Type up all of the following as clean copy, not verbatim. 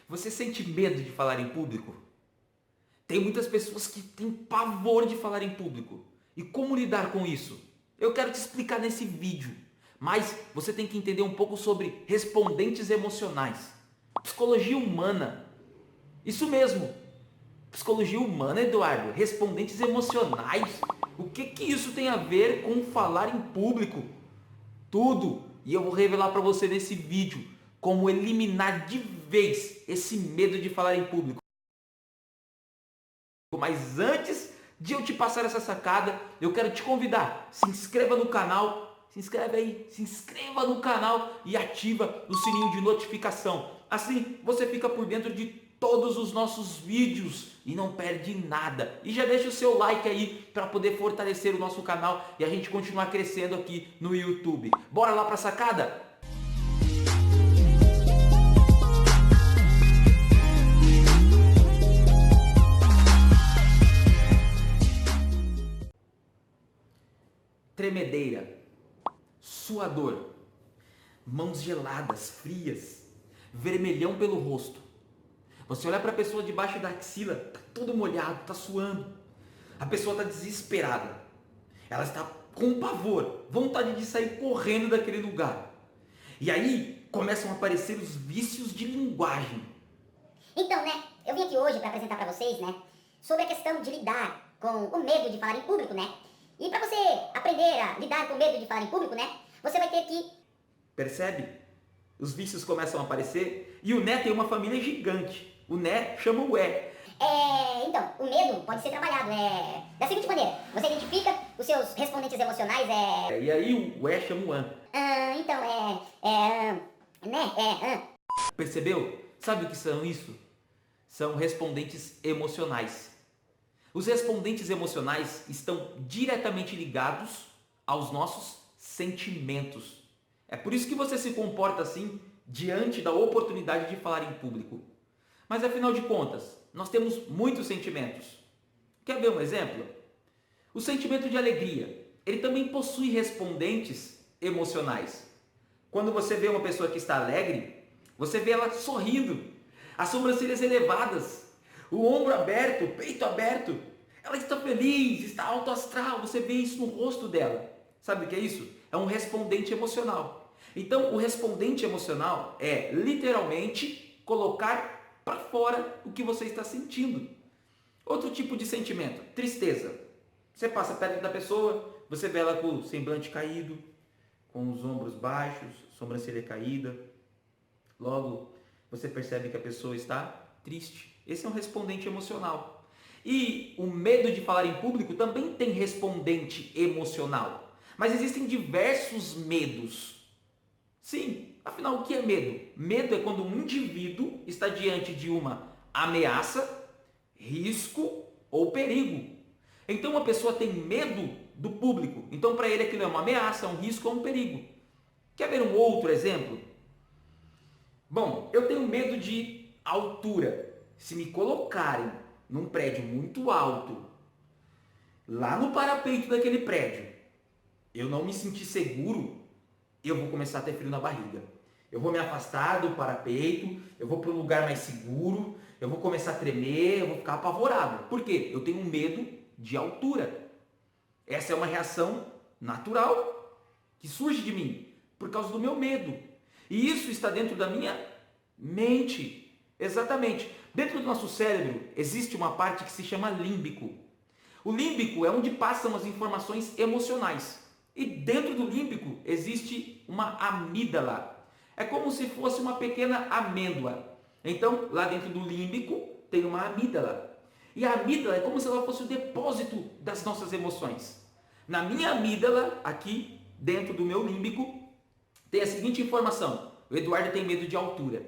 Você sente medo de falar em público? Tem muitas pessoas que têm pavor de falar em público. E como lidar com isso? Eu quero te explicar nesse vídeo. Mas você tem que entender um pouco sobre respondentes emocionais. Psicologia humana. Isso mesmo. Psicologia humana, Eduardo. Respondentes emocionais. O que isso tem a ver com falar em público? Tudo. E eu vou revelar para você nesse vídeo como eliminar de vez esse medo de falar em público. Mas antes de eu te passar essa sacada, eu quero te convidar, se inscreva no canal, se inscreve aí, se inscreva no canal e ativa o sininho de notificação. Assim você fica por dentro de todos os nossos vídeos e não perde nada. E já deixa o seu like aí para poder fortalecer o nosso canal e a gente continuar crescendo aqui no YouTube. Bora lá para a sacada? Tremedeira, suador, mãos geladas, frias, vermelhão pelo rosto. Você olha para a pessoa debaixo da axila, tá todo molhado, tá suando. A pessoa está desesperada. Ela está com pavor, vontade de sair correndo daquele lugar. E aí começam a aparecer os vícios de linguagem. Então, eu vim aqui hoje para apresentar para vocês, sobre a questão de lidar com o medo de falar em público, E para você aprender a lidar com o medo de falar em público, você vai ter que... Percebe? Os vícios começam a aparecer e o Né tem uma família gigante. O Né chama o É. Então, o medo pode ser trabalhado da seguinte maneira. Você identifica os seus respondentes emocionais, E aí o É chama o An. Percebeu? Sabe o que são isso? São respondentes emocionais. Os respondentes emocionais estão diretamente ligados aos nossos sentimentos. É por isso que você se comporta assim diante da oportunidade de falar em público. Mas afinal de contas, nós temos muitos sentimentos. Quer ver um exemplo? O sentimento de alegria, ele também possui respondentes emocionais. Quando você vê uma pessoa que está alegre, você vê ela sorrindo, as sobrancelhas elevadas, o ombro aberto, o peito aberto. Ela está feliz, está alto astral, você vê isso no rosto dela. Sabe o que é isso? É um respondente emocional. Então, o respondente emocional é literalmente colocar para fora o que você está sentindo. Outro tipo de sentimento, tristeza. Você passa perto da pessoa, você vê ela com o semblante caído, com os ombros baixos, sobrancelha caída. Logo, você percebe que a pessoa está triste. Esse é um respondente emocional. E o medo de falar em público também tem respondente emocional. Mas existem diversos medos. Sim, afinal, o que é medo? Medo é quando um indivíduo está diante de uma ameaça, risco ou perigo. Então, uma pessoa tem medo do público. Então, para ele, aquilo é uma ameaça, um risco ou um perigo. Quer ver um outro exemplo? Bom, eu tenho medo de altura. Se me colocarem num prédio muito alto, lá no parapeito daquele prédio, eu não me sentir seguro, eu vou começar a ter frio na barriga. Eu vou me afastar do parapeito, eu vou para um lugar mais seguro, eu vou começar a tremer, eu vou ficar apavorado. Por quê? Eu tenho medo de altura. Essa é uma reação natural que surge de mim por causa do meu medo. E isso está dentro da minha mente. Exatamente. Dentro do nosso cérebro existe uma parte que se chama límbico. O límbico é onde passam as informações emocionais. E dentro do límbico existe uma amígdala. É como se fosse uma pequena amêndoa. Então, lá dentro do límbico tem uma amígdala. E a amígdala é como se ela fosse o depósito das nossas emoções. Na minha amígdala, aqui dentro do meu límbico, tem a seguinte informação: o Eduardo tem medo de altura.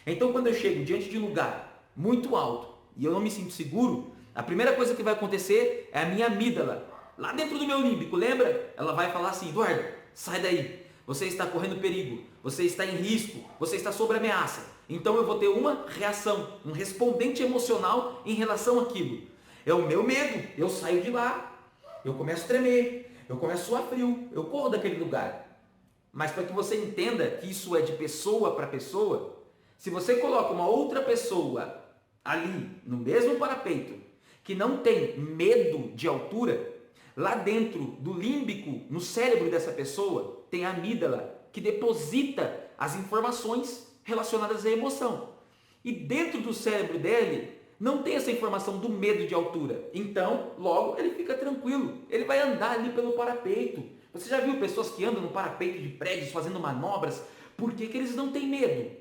Então, quando eu chego diante de um lugar muito alto e eu não me sinto seguro, a primeira coisa que vai acontecer é a minha amígdala, lá dentro do meu límbico, lembra? Ela vai falar assim: Eduardo, sai daí, você está correndo perigo, você está em risco, você está sob ameaça. Então eu vou ter uma reação, um respondente emocional em relação àquilo. É o meu medo, eu saio de lá, eu começo a tremer, eu começo a suar frio, eu corro daquele lugar. Mas para que você entenda que isso é de pessoa para pessoa, Se você coloca uma outra pessoa ali no mesmo parapeito que não tem medo de altura, lá dentro do límbico, no cérebro dessa pessoa, tem a amígdala que deposita as informações relacionadas à emoção. E dentro do cérebro dele não tem essa informação do medo de altura. Então, logo, ele fica tranquilo. Ele vai andar ali pelo parapeito. Você já viu pessoas que andam no parapeito de prédios fazendo manobras? Por que eles não têm medo?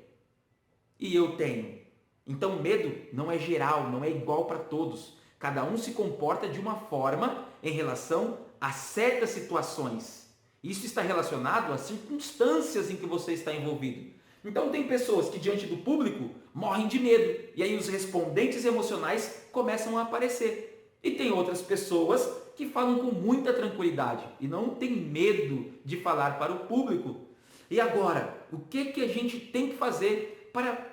E eu tenho. Então, medo não é geral, não é igual para todos. Cada um se comporta de uma forma em relação a certas situações. Isso está relacionado às circunstâncias em que você está envolvido. Então, tem pessoas que diante do público morrem de medo. E aí os respondentes emocionais começam a aparecer. E tem outras pessoas que falam com muita tranquilidade e não tem medo de falar para o público. E agora, o que a gente tem que fazer para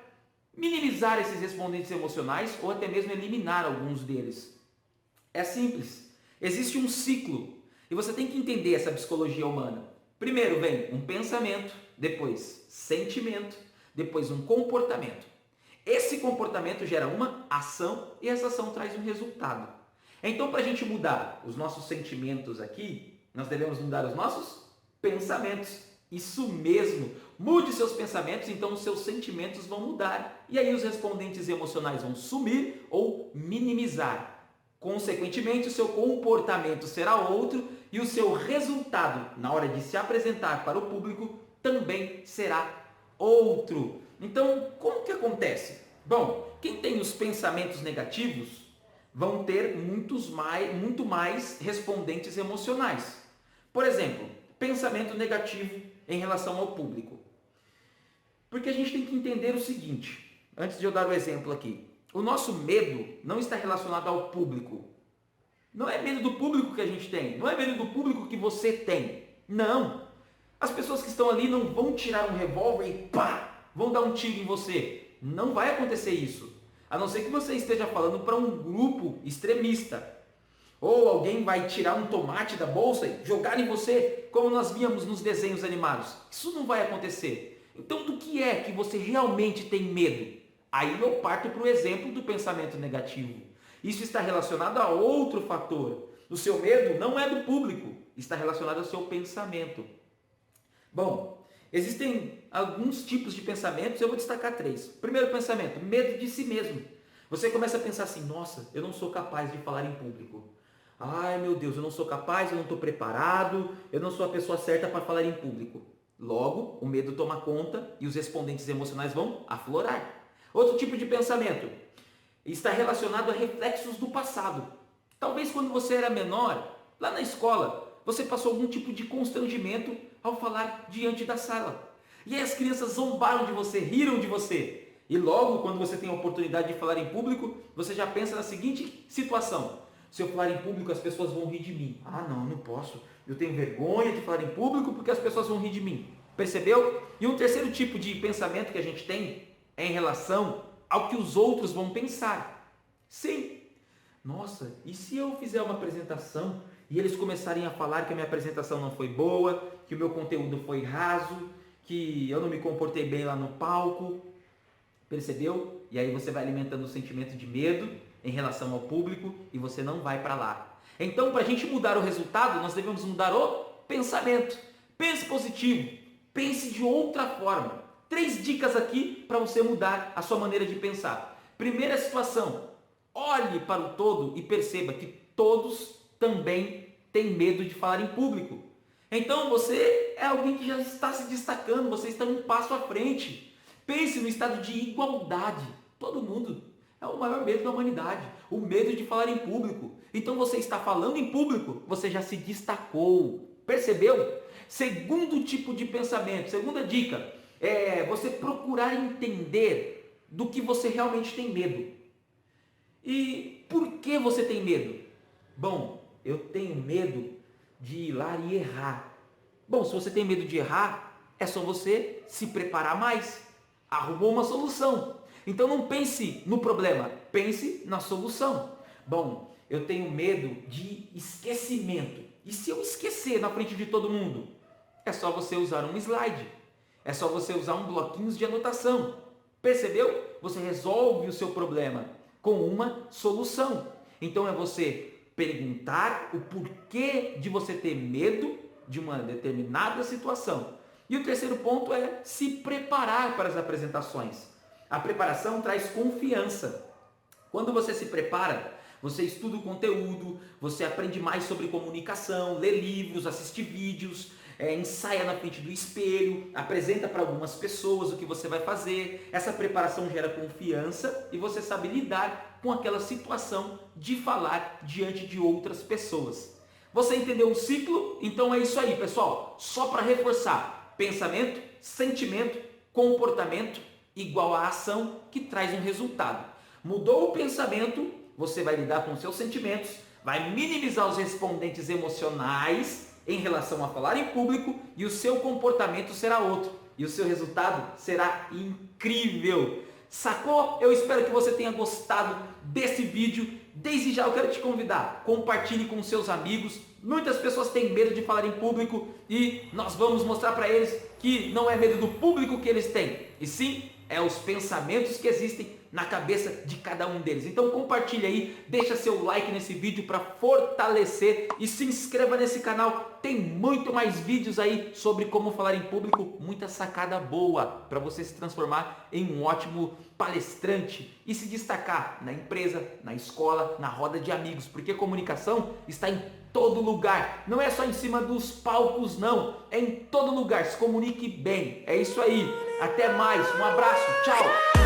minimizar esses respondentes emocionais ou até mesmo eliminar alguns deles? É simples. Existe um ciclo e você tem que entender essa psicologia humana. Primeiro vem um pensamento, depois sentimento, depois um comportamento. Esse comportamento gera uma ação e essa ação traz um resultado. Então, para a gente mudar os nossos sentimentos aqui, nós devemos mudar os nossos pensamentos. Isso mesmo. Mude seus pensamentos, então os seus sentimentos vão mudar. E aí os respondentes emocionais vão sumir ou minimizar. Consequentemente, o seu comportamento será outro e o seu resultado, na hora de se apresentar para o público, também será outro. Então, como que acontece? Bom, quem tem os pensamentos negativos vão ter muito mais respondentes emocionais. Por exemplo, pensamento negativo em relação ao público. Porque a gente tem que entender o seguinte, antes de eu dar o exemplo aqui. O nosso medo não está relacionado ao público. Não é medo do público que a gente tem, não é medo do público que você tem. Não. As pessoas que estão ali não vão tirar um revólver e pá, vão dar um tiro em você. Não vai acontecer isso. A não ser que você esteja falando para um grupo extremista. Ou alguém vai tirar um tomate da bolsa e jogar em você, como nós víamos nos desenhos animados. Isso não vai acontecer. Então, do que é que você realmente tem medo? Aí eu parto para o exemplo do pensamento negativo. Isso está relacionado a outro fator. O seu medo não é do público, está relacionado ao seu pensamento. Bom, existem alguns tipos de pensamentos, eu vou destacar 3. Primeiro pensamento, medo de si mesmo. Você começa a pensar assim, nossa, eu não sou capaz de falar em público. Ai meu Deus, eu não sou capaz, eu não estou preparado, eu não sou a pessoa certa para falar em público. Logo, o medo toma conta e os respondentes emocionais vão aflorar. Outro tipo de pensamento está relacionado a reflexos do passado. Talvez quando você era menor, lá na escola, você passou algum tipo de constrangimento ao falar diante da sala. E aí as crianças zombaram de você, riram de você. E logo, quando você tem a oportunidade de falar em público, você já pensa na seguinte situação. Se eu falar em público, as pessoas vão rir de mim. Ah, não posso. Eu tenho vergonha de falar em público porque as pessoas vão rir de mim. Percebeu? E um terceiro tipo de pensamento que a gente tem é em relação ao que os outros vão pensar. Sim. Nossa, e se eu fizer uma apresentação e eles começarem a falar que a minha apresentação não foi boa, que o meu conteúdo foi raso, que eu não me comportei bem lá no palco? Percebeu? E aí você vai alimentando o sentimento de medo em relação ao público e você não vai para lá. Então, para a gente mudar o resultado, nós devemos mudar o pensamento. Pense positivo, pense de outra forma. 3 dicas aqui para você mudar a sua maneira de pensar. Primeira situação, olhe para o todo e perceba que todos também têm medo de falar em público. Então você é alguém que já está se destacando, você está um passo à frente. Pense no estado de igualdade. Todo mundo é o maior medo da humanidade, o medo de falar em público. Então você está falando em público, você já se destacou. Percebeu? Segundo tipo de pensamento, segunda dica, é você procurar entender do que você realmente tem medo. E por que você tem medo? Bom, eu tenho medo de ir lá e errar. Bom, se você tem medo de errar, é só você se preparar mais. Arrumou uma solução. Então não pense no problema, pense na solução. Bom, eu tenho medo de esquecimento. E se eu esquecer na frente de todo mundo? É só você usar um slide. É só você usar um bloquinho de anotação. Percebeu? Você resolve o seu problema com uma solução. Então é você perguntar o porquê de você ter medo de uma determinada situação. E o terceiro ponto é se preparar para as apresentações. A preparação traz confiança. Quando você se prepara, você estuda o conteúdo, você aprende mais sobre comunicação, lê livros, assiste vídeos, ensaia na frente do espelho, apresenta para algumas pessoas o que você vai fazer. Essa preparação gera confiança e você sabe lidar com aquela situação de falar diante de outras pessoas. Você entendeu o ciclo? Então é isso aí, pessoal. Só para reforçar: pensamento, sentimento, comportamento igual a ação que traz um resultado. Mudou o pensamento, você vai lidar com os seus sentimentos, vai minimizar os respondentes emocionais em relação a falar em público e o seu comportamento será outro. E o seu resultado será incrível. Sacou? Eu espero que você tenha gostado desse vídeo. Desde já eu quero te convidar, compartilhe com seus amigos. Muitas pessoas têm medo de falar em público e nós vamos mostrar para eles que não é medo do público que eles têm, e sim é os pensamentos que existem na cabeça de cada um deles. Então compartilha aí, deixa seu like nesse vídeo para fortalecer e se inscreva nesse canal. Tem muito mais vídeos aí sobre como falar em público, muita sacada boa para você se transformar em um ótimo palestrante e se destacar na empresa, na escola, na roda de amigos, porque comunicação está em todo lugar, não é só em cima dos palcos não, é em todo lugar. Se comunique bem, é isso aí, até mais, um abraço, tchau!